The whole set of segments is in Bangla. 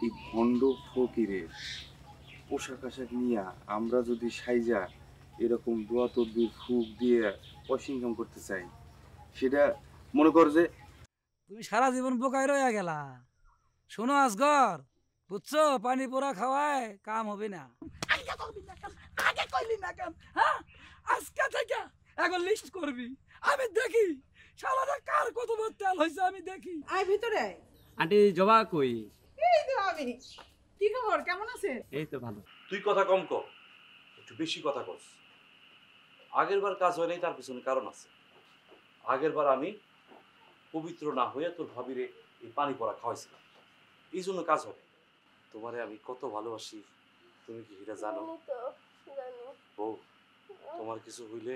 এই ভণ্ড ফকিরের পোশাক আশাক নিয়ে আমরা যদি সাইজা এরকম দোয়া তদবির ফুক দিয়ে পয়সা ইনকাম করতে চাই, সেটা মনে কর যে তুমি সারা জীবন বোকায় রয়ে গেলা। শোনো আসগর, বুঝছো, পানি পোড়া খাওয়ায় কাম হবে না। আগে কইলি না কেন? হ্যাঁ, আজকে থেকে এখন লিস্ট করবি, আমি দেখি শালারা কার কত বড় তেল হইছে, আমি দেখি। আয় ভিতরে। আন্টি জবা কই? এই তো আমি। কি খবর, কেমন আছেন? এই তো ভালো। তুই কথা কম কর, একটু বেশি কথা কস। আগের বার কাজ হয় নাই, তার পিছনে কারণ আছে। আগের বার আমি পবিত্র না হয়ে তোর ভাবিরে এই পানি পড়া খাওয়াইছিলাম, এই জন্য কাজ হবে। তোমারে আমি কত ভালোবাসি তুমি কি এটা জানো? বউ, তোমার কিছু হইলে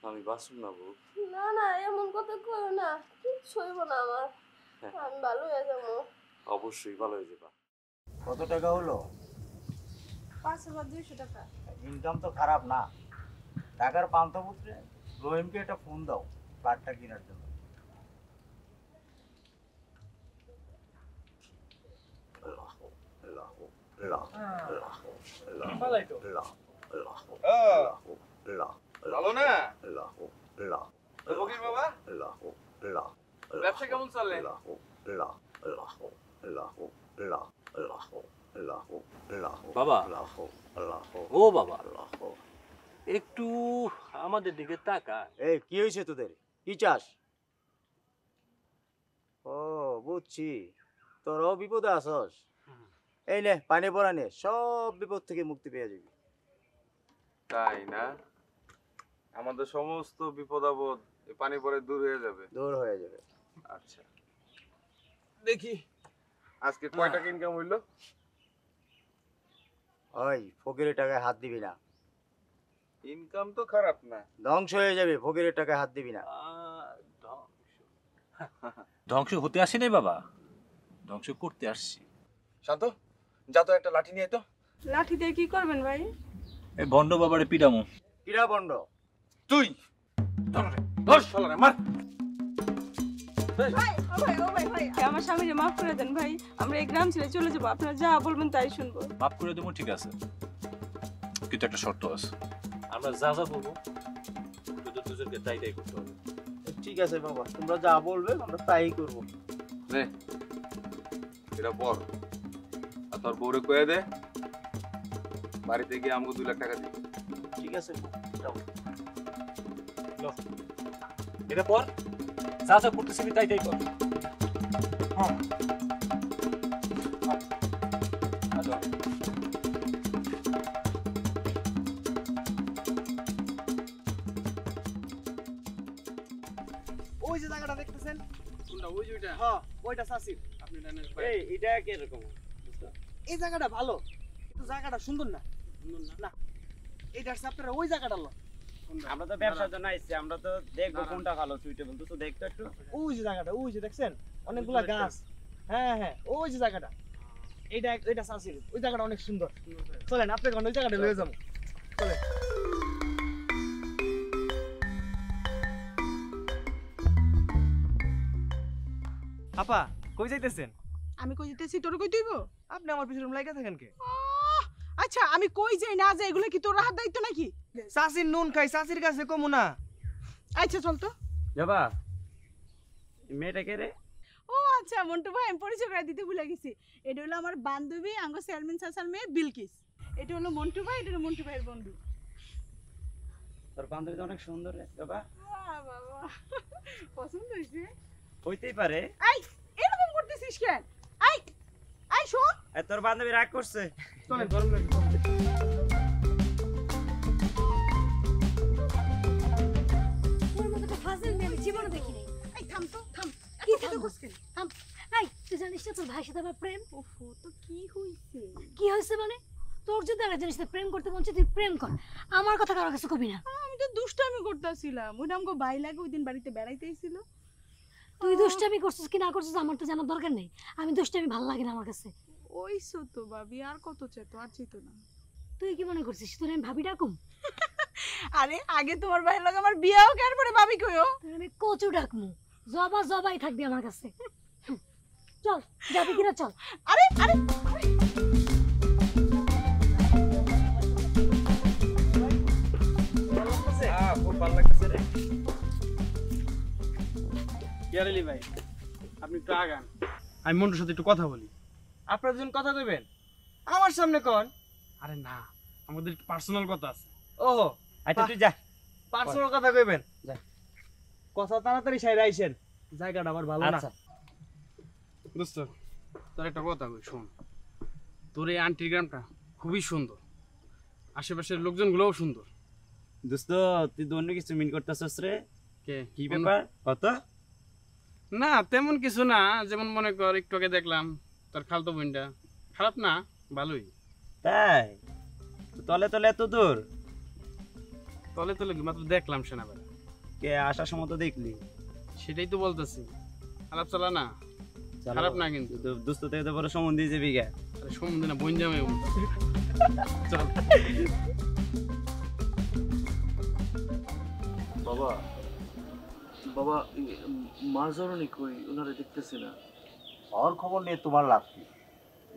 আমি বাঁচুম না বউ। না না, এমন কথা কইও না, কিচ্ছু হইব না আমার, আমি ভালো হয়ে যাবো। অবশ্যই ভালো হয়ে যাবা। কত টাকা হলো? 5200 টাকা। ইনকাম তো খারাপ না। টাকার পান্থপুত্রে রহিমকে একটা ফোন দাও ফ্ল্যাটটা কেনার জন্য। ভালো না ফকির বাবা? ব্যবসা কেমন চলে? বাবা, ও বাবা, একটু আমাদের দিকে তাকা। এই কি হয়েছে তোদের? কি চাস? ও বুঝছি, তোরও বিপদে আসস। এই নে পানি পড়া নে, সব বিপদ থেকে মুক্তি পেয়ে যাবি। তাই না? আমাদের সমস্ত বিপদ আপদ পানি পরে দূর হয়ে যাবে? দূর হয়ে যাবে। আচ্ছা, দেখি আজকে কয় টাকা ইনকাম হইলো? ওই ফকিরের টাকায় হাত দিবি না। ইনকাম তো খারাপ না। ধ্বংস হয়ে যাবে, ফকিরের টাকায় হাত দিবি না। ধ্বংস হতে আসি নাই বাবা, ধ্বংস করতে আসছি। শান্ত, যা তো একটা লাঠি নিয়ে তো। লাঠি দিয়ে কি করবেন ভাই? এই ভণ্ড বাবারে পিটামু। কিরা বন্ড? তুই ধর শালারে, মার। ভাই ও ভাই ও ভাই ভাই, আমার স্বামীকে মাফ করে দেন ভাই, আমরা এই গ্রাম ছেড়ে চলে যাবো, আপনারা যা বলবেন তাই শুনবো। মাফ করে দেবো, ঠিক আছে, কিন্তু একটা শর্ত আছে। আমরা যা যা বলবো তোদের দুজনকে তাই তাই করতে হবে। ঠিক আছে বাবা, তোমরা যা বলবে আমরা তাই করবো। নে এটা বল, আর তোর বউরে কয়ে দে বাড়িতে গিয়ে আমাকে 2 লাখ টাকা দিবি। ঠিক আছে, যাও। এটা পর যা যা করতেছি তাই তাই কর। ওই যে জায়গাটা দেখতেছেন? কোনটা? ওই যে ওইটা? হ্যাঁ, ওইটা সাসির। আপনি জানেন এই এটা কি রকম? এই জায়গাটা ভালো, কিন্তু জায়গাটা সুন্দর না। না, এইটা আছে আপনারা ওই জায়গাটা লো। আমরা তো ব্যবসার জন্য আইছি, আমরা তো দেখবো কোনটা ভালো সুইটেবল, তো দেখতো একটু। ওই যে জায়গাটা, ওই যে দেখছেন অনেকগুলা গাছ। হ্যাঁ হ্যাঁ, ওই যে জায়গাটা, এটা সাসির। ওই জায়গাটা অনেক সুন্দর। চলেন আপনাকে ওই জায়গাটা লয়ে যাবো। চলেন। আপা কই যাইতেছেন? আমি কই যেতেছি, তোর কই তুইব? আপনি আমার পিছনে লাগা থাকেন কে? আচ্ছা আচ্ছা আমি কই যাই না যাই এগুলো কি তোর হাত দায়িত্ব নাকি? চাচির নুন খাই চাচির কাছে কমু না। আচ্ছা চল তো। জবা মেয়েটাকে রে ও আচ্ছা মন্টু ভাই আমি পরিচয় করে দিতে ভুলে গেছি। এটা হলো আমার বান্ধবী আঙ্গ চেয়ারম্যান চাচার মেয়ে বিলকিস। এটা হলো মন্টু ভাই, এটা হলো মন্টু ভাইয়ের বন্ধু। তোর বান্ধবী তো অনেক সুন্দর রে জবা। বাহ বাবা পছন্দ হয়েছে? হইতেই পারে। এই এরকম করতেছিস কেন? এই এই শোন, তোর বান্ধবী রাগ করছে। চলেন গরম লাগে। তোর মতো একটা ফাজিল মেয়ে আমি জীবনে দেখিনি। এই থাম তো থাম। কি এত কথা থামবো? কইছিস কেন? থাম। এই তুই জানিস না তোর ভাইয়ের সাথে আমার প্রেম? ওফো তো কি হইছে? কি হয়েছে মানে? তোর যদি আর একজনের সাথে প্রেম করতে মন চায় তুই প্রেম কর, আমার কথা কারো কাছে কবি না। আমি তো দুষ্টামি করতেছিলাম। ওইটা আমাকে ভাই লাগে ওই দিন বাড়িতে বেড়াইতে আইছিল। তুই দুষ্টামি করছিস কি না করছিস আমার তো জানার দরকার নেই। আমি দুষ্টামি ভালো লাগে না আমার কাছে। ওইসো তো ভাবি, আর কত চেতো, আর চেতো না। তুই কি মনে করছিস তোর আমি ভাবি ডাকুম? আরে আগে তোমার ভাইয়ের লগে আমার বিয়ে হোক, এরপরে ভাবি কইও। তোর আমি কচু ডাকমু, জবা জবাই থাকবি আমার কাছে। চল যাবি কিনা চল। আরে আরে খুব ভালো লাগছে রে। ইয়ারলি ভাই আপনি একটু আগান, আমি মন্টুর সাথে একটু কথা বলি। আপনারা দুজন কথা কইবেন? আমার সামনে কোন? আরে না, আমাদের পার্সোনাল কথা আছে। ওহো আচ্ছা তুই যা। পার্সোনাল কথা কইবেন? যা কথা তাড়াতাড়ি সাইরা আইছেন, জায়গাটা আবার ভালো না। আচ্ছা দোস্ত তোর একটা কথা কই শোন, তোর এই আন্টির গ্রামটা খুবই সুন্দর, আশেপাশের লোকজনগুলোও সুন্দর। দোস্ত তুই তো অন্য কিছু মিন করতেছস রে। কে কি ব্যাপার কত? না তেমন কিছু না, যেমন মনে কর একটু আগে দেখলাম তোর খালতো বোনটা, খারাপ না ভালোই। তাই তলে তলে এত দূর? তলে তলে কি মাত্র দেখলাম সেনাবেলা। কে আসার সময় তো দেখলি? সেটাই তো বলতেছি, খারাপ চালা না, খারাপ না কিন্তু। দোস্ত থেকে তো বড় সম্বন্ধ দিয়ে যাবি গা। আরে সম্বন্ধে না বোন জামাই চল। বাবা বাবা মা জননী কই? ওনারে দেখতেছি না। আর খবর নিয়ে তোমার লাভ কি?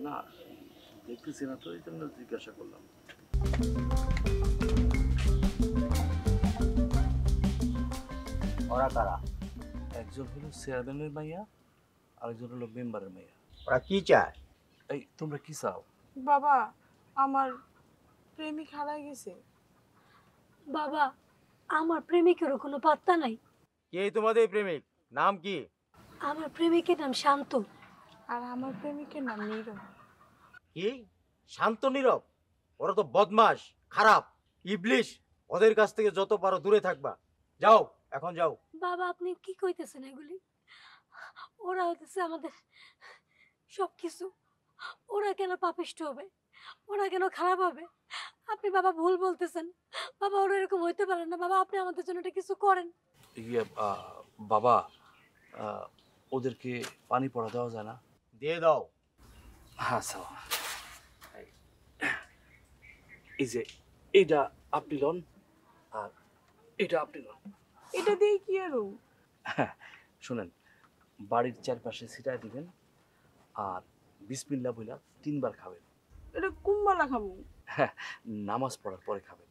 না দেখতেছি না তো, এই জন্য জিজ্ঞাসা করলাম। ওরা কারা? একজন হলো চেয়ারম্যানের মাইয়া, আরেকজন হলো মেম্বারের মাইয়া। ওরা কি চায়? এই তোমরা কি চাও? বাবা আমার প্রেমিক হারাই গেছে। বাবা আমার প্রেমিকেরও কোনো পাত্তা নাই। কে তোমাদের প্রেমিক? নাম কি? আমার প্রেমিকের নাম শান্ত। আর আমার প্রেমিকের নাম নীরব। কি? শান্ত নীরব? ওরা তো বদমাশ, খারাপ, ইবলিশ। ওদের কাছ থেকে যত পারো দূরে থাকবা। যাও এখন যাও। বাবা আপনি কি কইতেছেন এগুলি? ওরা হইতেছে আমাদের সবকিছু। ওরা কেন পাপিষ্ট হবে? ওরা কেন খারাপ হবে? আপনি বাবা ভুল বলতেছেন। বাবা ওরা এরকম হইতে পারে না। বাবা আপনি আমাদের জন্য এটা কিছু করেন। ইয়ে বাবা ওদেরকে পানি পড়া দেওয়া যায় না? দিয়ে দাও। আচ্ছা এই যে এটা আপনি লন আর এটা আপনি লন। এটা দিয়ে কি আরো? শুনেন, বাড়ির চারপাশে ছিটায় দিবেন আর বিসমিল্লাহ বইলা 3 বার খাবেন। এটা কুম্বালা খাবো? নামাজ পড়ার পরে খাবেন।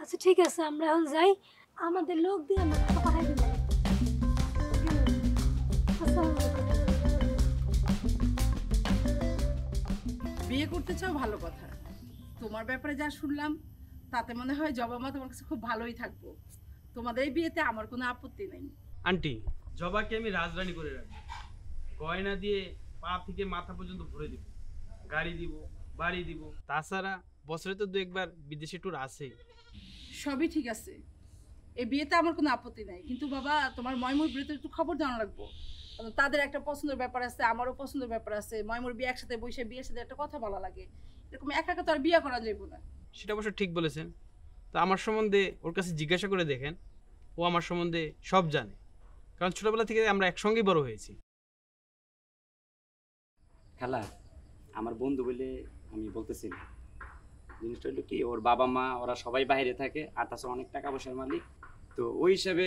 আচ্ছা ঠিক আছে আমরা এখন যাই, আমাদের লোক দিয়ে আমরা টাকা পাঠাই দেব। আসসালামু আলাইকুম। বিয়ে করতে চাও ভালো কথা। তোমার ব্যাপারে যা শুনলাম তাতে মনে হয় জবা মা তোমার কাছে খুব ভালোই থাকবো। তোমাদের এই বিয়েতে আমার কোনো আপত্তি নেই। আন্টি জবাকে আমি রাজরানী করে রাখবো, গয়না দিয়ে পা থেকে মাথা পর্যন্ত ভরে দিব, গাড়ি দিব, বাড়ি দিব, তাছাড়া বছরে তো 2 একবার বিদেশে ট্যুর আছেই। সবই ঠিক আছে, এই বিয়েতে আমার কোনো আপত্তি নাই, কিন্তু বাবা তোমার ময়মুর বিয়েতে একটু খবর জানা লাগবো। কারণ তাদের একটা পছন্দের ব্যাপার আছে, আমারও পছন্দের ব্যাপার আছে। ময়মুর বিয়ে একসাথে বসে বিয়ের সাথে একটা কথা বলা লাগে। এরকম একা একা তো আর বিয়ে করা যাইব না। সেটা অবশ্য ঠিক বলেছেন। তো আমার সম্বন্ধে ওর কাছে জিজ্ঞাসা করে দেখেন, ও আমার সম্বন্ধে সব জানে, কারণ ছোটবেলা থেকে আমরা একসঙ্গেই বড় হয়েছি। খালা আমার বন্ধু বলে আমি বলতেছি না, জিনিসটা হলো কি ওর বাবা মা ওরা সবাই বাইরে থাকে, আর তাছাড়া অনেক টাকা পয়সার মালিক, তো ওই হিসাবে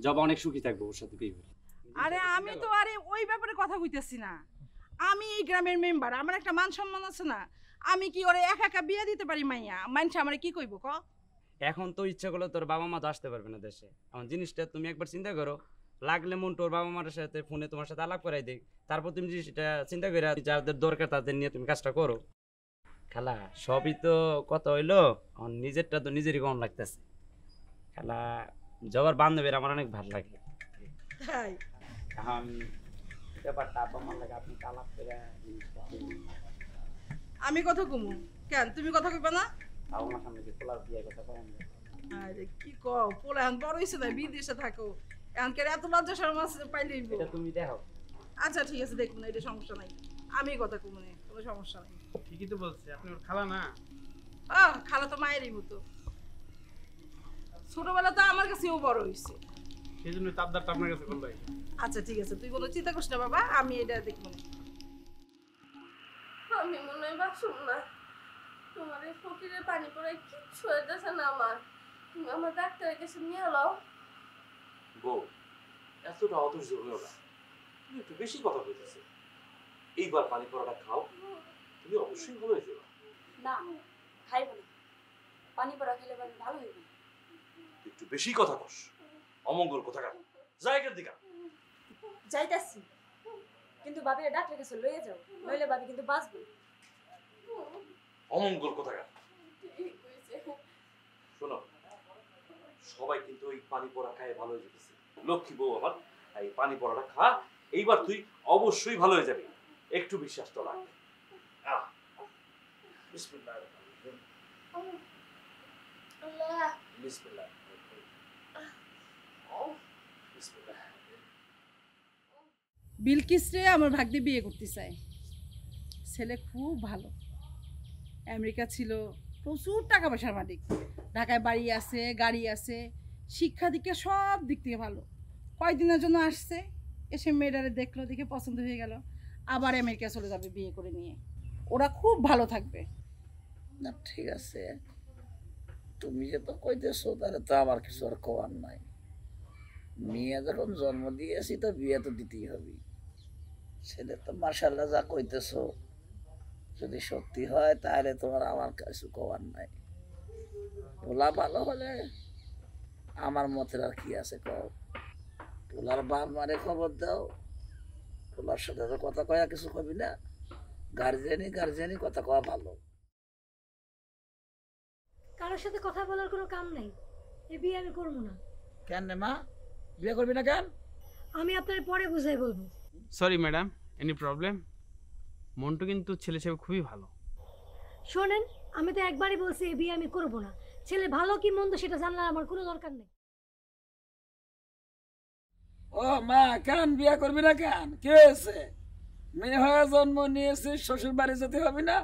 জবা অনেক সুখী থাকবো ওর সাথে বিয়ে হলে। আরে আমি তো আরে ওই ব্যাপারে কথা কইতেছি না। আমি এই গ্রামের মেম্বার, আমার একটা মান সম্মান আছে না। আমি কি ওরে একা একা বিয়ে দিতে পারি মাইয়া? মানুষ আমারে কি কইব ক? এখন তো ইচ্ছা করলে তোর বাবা মা তো আসতে পারবে না দেশে। এখন জিনিসটা তুমি একবার চিন্তা করো, লাগলে মন তোর বাবা মার সাথে ফোনে তোমার সাথে আলাপ করাই দিক, তারপর তুমি জিনিসটা চিন্তা করে যাদের দরকার তাদের নিয়ে তুমি কাজটা করো। খালা সবই তো কথা হইলো, এখন নিজেরটা তো নিজেরই কেমন লাগতেছে। খালা জবার বান্ধবীর আমার অনেক ভালো লাগে। তাই এখন ব্যাপারটা আব্বা মার লাগে আপনি আলাপ করে জিনিসটা আমি কথা কমু কেন? তুমি কথা কইবা না? আমার সামনে যে পোলার বিয়ে কথা করেন। আরে কি কও, পোলা এখন বড় হইছে না, বিদেশে থাকো, এখন কে এত লজ্জা শরম আছে পাইলেই এটা তুমি দেখো। আচ্ছা ঠিক আছে, দেখুন না, এটা সমস্যা নাই, আমি কথা কমু না, কোনো সমস্যা নাই। ঠিকই তো বলছে, আপনি ওর খালা না? খালা তো মায়েরই মতো, ছোটবেলা তো আমার কাছেও বড় হইছে, সেই জন্য তাবদারটা আপনার কাছে করলো। আচ্ছা ঠিক আছে, তুই কোনো চিন্তা করিস না বাবা, আমি এটা দেখবো না। আমি মনে হয় বাসুম না, তোমার এই ফকিরের পানি পড়ায় কিচ্ছু হইতেছে না আমার। তুমি আমার ডাক্তারের কাছে নিয়ে এলো। বউ এতটা অধৈর্য হয়েও না, তুমি একটু বেশি কথা বলতেছে। এইবার পানি পড়াটা খাও, তুমি অবশ্যই ভালো হয়ে যাবে। না খাইব না, পানি পড়া খেলে পানি ভালো হইবে না। একটু বেশি কথা কস, অমঙ্গল কোথাকার, জায়গার দিকা। যাইতাছি, কিন্তু বাবির ডাক্তারের কাছে লইয়ে যাও, নইলে বাবি কিন্তু বাঁচবে। অমঙ্গল কোথাকার। শোনো, সবাই কিন্তু ওই পানি পড়া খায় ভালো হয়ে যেতেছে। লক্ষ্মী বউ আমার, এই পানি পড়াটা খা, এইবার তুই অবশ্যই ভালো হয়ে যাবি, একটু বিশ্বাস তো রাখ। বিসমিল্লাহ বিসমিল্লাহ বিসমিল্লাহ। বিলকিস রে আমার ভাগ্নে বিয়ে করতে চায়, ছেলে খুব ভালো, আমেরিকা ছিল, প্রচুর টাকা পয়সার মালিক, ঢাকায় বাড়ি আছে, গাড়ি আছে, শিক্ষা দীক্ষা সব দিক থেকে ভালো। কয়েকদিনের জন্য আসছে, এসে মেয়েটারে দেখলো, দেখে পছন্দ হয়ে গেল, আবার আমেরিকা চলে যাবে বিয়ে করে নিয়ে, ওরা খুব ভালো থাকবে। না ঠিক আছে, তুমি যে তো কইতেছো তাহলে তো আমার কিছু আর করার নাই। মেয়ে যখন জন্ম দিয়েছি তো বিয়ে তো দিতেই হবে। ছেলে তো মার্শাল্লাহ যা কইতেছো যদি সত্যি হয় তাহলে তোমার আমার কিছু করার নাই। পোলা ভালো হলে আমার মতের আর কি আছে কও। পোলার বাপ মারে খবর দাও, পোলার সাথে তো কথা কয়া কিছু কবি না, গার্জিয়ানি কথা কওয়া ভালো। কারোর সাথে কথা বলার কোনো কাম নাই, এই বিয়ে আমি করবো না। কেন রে মা, বিয়ে করবি না কেন? আমি আপনার পরে বুঝাই বলবো। Sorry madam, any problem? Montu কিন্তু ছেলে হিসেবে খুবই ভালো। শোনেন, আমি তো একবারই বলছি এই বিয়ে আমি করবো না। ছেলে ভালো কি মন্দ সেটা জানার আমার কোনো দরকার নেই। ও মা, কেন বিয়ে করবি না কেন? কি হয়েছে? মেয়ে হয়ে জন্ম নিয়েছিস, শ্বশুর বাড়ি যেতে হবে না?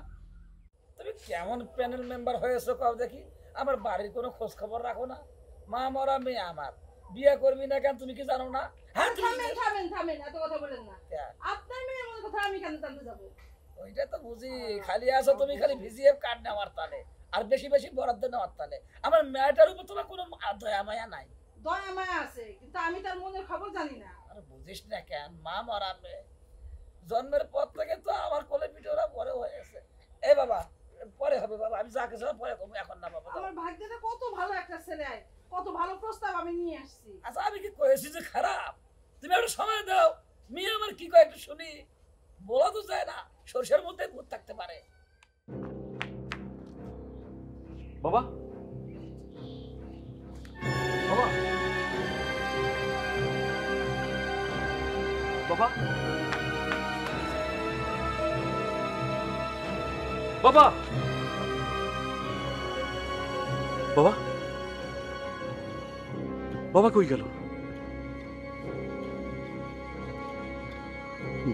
তুমি কেমন প্যানেল মেম্বার হয়েছো কও দেখি? আমার বাড়ির কোনো খোঁজ খবর রাখো না? মা মরা মেয়ে আমার, বিয়ে করবি না কেন তুমি কি জানো না? হ্যাঁ থামেন, এত কথা বলেন না, আপনার মেয়ের মনে কথা আমি কেন জানতে যাবো? ওইটা তো বুঝি, খালি আছো তুমি খালি ভিজিএফ কার্ড নেওয়ার তালে আর বেশি বেশি বরাদ্দ নেওয়ার তালে। আমার মেয়েটার উপর তোমার কোনো দয়া মায়া নাই? দয়া মায়া আছে, কিন্তু আমি তার মনের খবর জানি না। আর বুঝিস না কেন? মা মরা মেয়ে, জন্মের পর থেকে তো আমার কোলে পিঠে ওরা বড় হয়েছে। এ বাবা, পরে হবে বাবা, আমি যা কিছু পরে করবো, এখন না বাবা। আমার ভাগ্যটা কত ভালো একটা ছেলে, কত ভালো প্রস্তাব আমি নিয়ে আসছি। আচ্ছা আমি কি কয়েছি যে খারাপ? তুমি একটু সময় দাও, মেয়ে আমার কি কয় একটু শুনি। বলা তো যায় না, সরষের মধ্যে ভূত থাকতে পারে। বাবা বাবা বাবা বাবা বাবা বাবা কই গেল?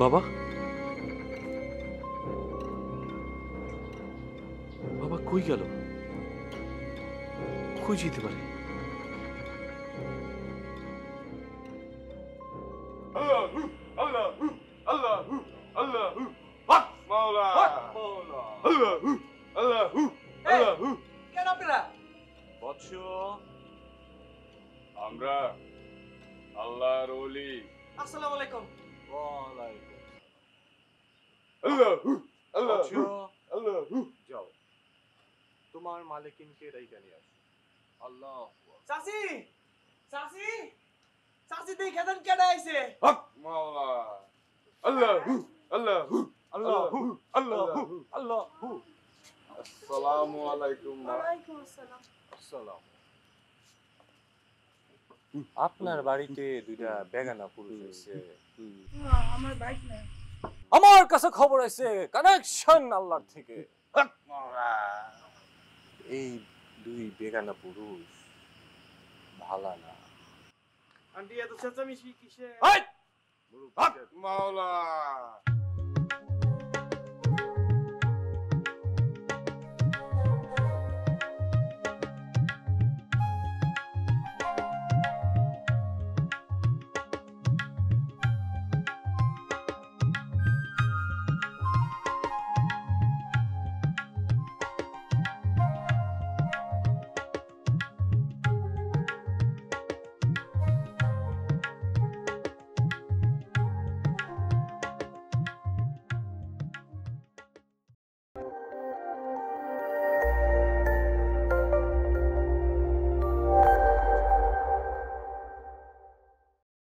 বাবা বাবা কই গেল? কই যেতে পারে? আমরা আল্লাহর ওলি। আসসালামু আলাইকুম। ওয়ালাইকুম। আল্লাহু আল্লাহু আল্লাহু যাও তোমার মালিকিনকে ডাইকা নিয়ে আসো। আল্লাহ চাচি চাচি চাচি দেখে দেন কেডা আইছে। হক মাওলা আল্লাহু আল্লাহু আল্লাহু আল্লাহু আল্লাহু। আসসালামু আলাইকুম। ওয়ালাইকুম আসসালাম। আসসালাম। আপনার বাড়িতে দুইটা বেগানা পুরুষ এসে আমার বাইক নেই। আমার কাছে খবর আছে কানেকশন আল্লাহর থেকে। এই দুই বেগানা পুরুষ ভালো না। আন্টি এত চেঁচামেচি কিসে? হক মাওলা